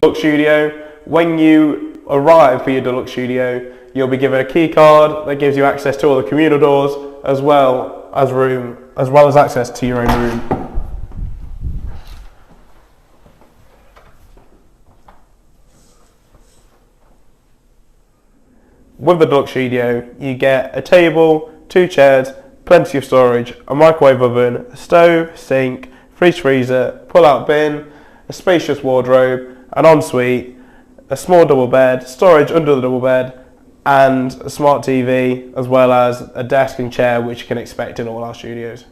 Deluxe studio. When you arrive for your deluxe studio, you'll be given a key card that gives you access to all the communal doors, as well as access to your own room. With the deluxe studio, you get a table, 2 chairs, plenty of storage, a microwave oven, a stove, sink, fridge freezer, pull-out bin, a spacious wardrobe, an ensuite, a small double bed, storage under the double bed, and a smart TV, as well as a desk and chair, which you can expect in all our studios.